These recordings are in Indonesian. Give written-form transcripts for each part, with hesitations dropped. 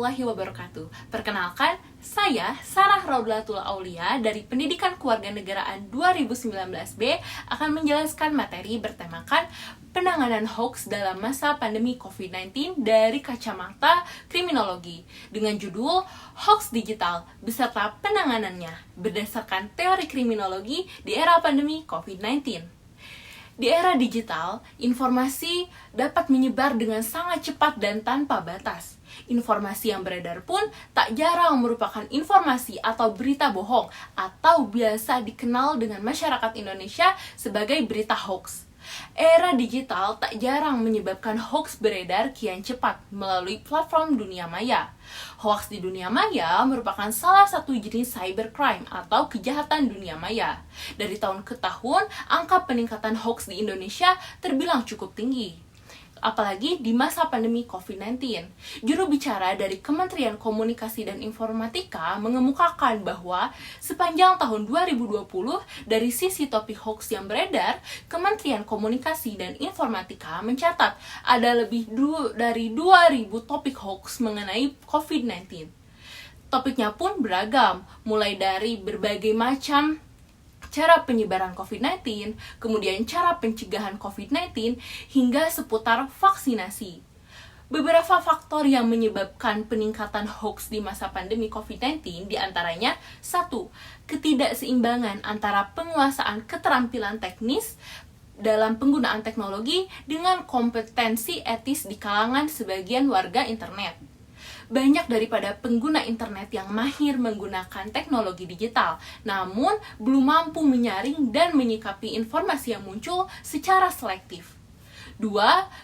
warahmatullahi wabarakatuh. Perkenalkan, saya Sarah Raudlatul Aulia dari Pendidikan Kewarganegaraan 2019B akan menjelaskan materi bertemakan penanganan hoax dalam masa pandemi COVID-19 dari kacamata kriminologi dengan judul Hoax Digital beserta penanganannya berdasarkan teori kriminologi di era pandemi COVID-19. Di era digital, informasi dapat menyebar dengan sangat cepat dan tanpa batas. Informasi yang beredar pun tak jarang merupakan informasi atau berita bohong atau biasa dikenal dengan masyarakat Indonesia sebagai berita hoax. Era digital tak jarang menyebabkan hoax beredar kian cepat melalui platform dunia maya. Hoax di dunia maya merupakan salah satu jenis cybercrime atau kejahatan dunia maya. Dari tahun ke tahun, angka peningkatan hoax di Indonesia terbilang cukup tinggi. Apalagi di masa pandemi COVID-19. Juru bicara dari Kementerian Komunikasi dan Informatika mengemukakan bahwa sepanjang tahun 2020, dari sisi topik hoax yang beredar, Kementerian Komunikasi dan Informatika mencatat ada lebih dari 2.000 topik hoax mengenai COVID-19. Topiknya pun beragam, mulai dari berbagai macam cara penyebaran COVID-19, kemudian cara pencegahan COVID-19, hingga seputar vaksinasi. Beberapa faktor yang menyebabkan peningkatan hoax di masa pandemi COVID-19 diantaranya 1. Ketidakseimbangan antara penguasaan keterampilan teknis dalam penggunaan teknologi dengan kompetensi etis di kalangan sebagian warga internet. Banyak daripada pengguna internet yang mahir menggunakan teknologi digital, namun belum mampu menyaring dan menyikapi informasi yang muncul secara selektif. 2.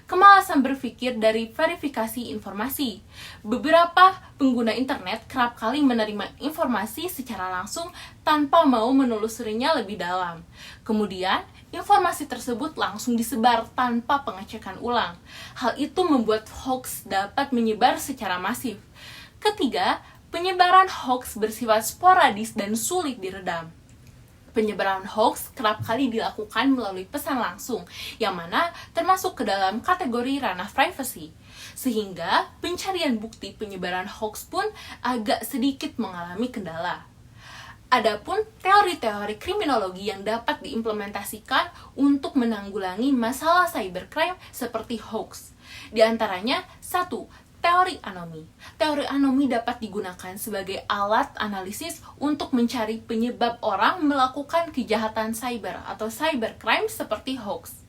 Kemalasan berpikir dari verifikasi informasi. Beberapa pengguna internet kerap kali menerima informasi secara langsung tanpa mau menelusurinya lebih dalam. Kemudian, informasi tersebut langsung disebar tanpa pengecekan ulang. Hal itu membuat hoax dapat menyebar secara masif. Ketiga, penyebaran hoax bersifat sporadis dan sulit diredam. Penyebaran hoax kerap kali dilakukan melalui pesan langsung, yang mana termasuk ke dalam kategori ranah privasi. Sehingga pencarian bukti penyebaran hoax pun agak sedikit mengalami kendala. Adapun teori-teori kriminologi yang dapat diimplementasikan untuk menanggulangi masalah cybercrime seperti hoax. Di antaranya, 1. Teori anomi. Teori anomi dapat digunakan sebagai alat analisis untuk mencari penyebab orang melakukan kejahatan cyber atau cybercrime seperti hoax.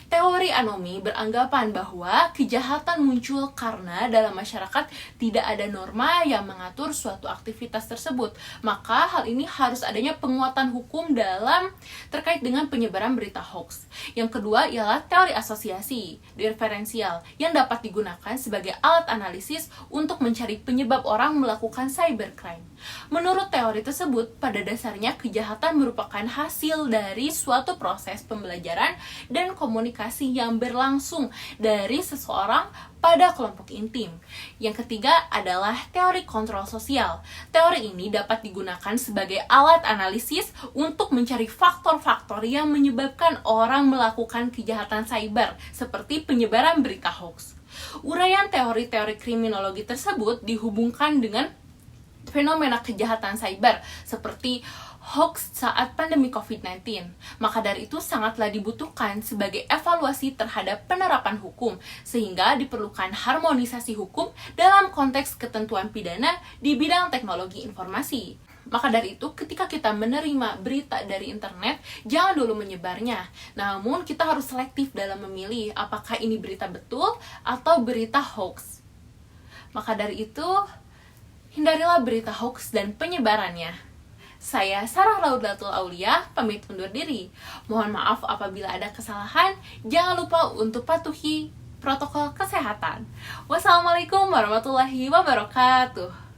Teori anomi beranggapan bahwa kejahatan muncul karena dalam masyarakat tidak ada norma yang mengatur suatu aktivitas tersebut. Maka hal ini harus adanya penguatan hukum dalam terkait dengan penyebaran berita hoax. Yang kedua ialah teori asosiasi diferensial yang dapat digunakan sebagai alat analisis untuk mencari penyebab orang melakukan cybercrime. Menurut teori tersebut, pada dasarnya kejahatan merupakan hasil dari suatu proses pembelajaran dan komunikasi yang berlangsung dari seseorang pada kelompok intim. Yang ketiga adalah teori kontrol sosial. Teori ini dapat digunakan sebagai alat analisis untuk mencari faktor-faktor yang menyebabkan orang melakukan kejahatan cyber, seperti penyebaran berita hoax. Uraian teori-teori kriminologi tersebut dihubungkan dengan fenomena kejahatan cyber seperti hoax saat pandemi COVID-19. Maka dari itu sangatlah dibutuhkan sebagai evaluasi terhadap penerapan hukum, sehingga diperlukan harmonisasi hukum dalam konteks ketentuan pidana di bidang teknologi informasi. Maka dari itu, ketika kita menerima berita dari internet, jangan dulu menyebarnya. Namun, kita harus selektif dalam memilih apakah ini berita betul atau berita hoax. Maka dari itu, hindarilah berita hoax dan penyebarannya. Saya Sarah Raudlatul Aulia, pamit undur diri. Mohon maaf apabila ada kesalahan. Jangan lupa untuk patuhi protokol kesehatan. Wassalamualaikum warahmatullahi wabarakatuh.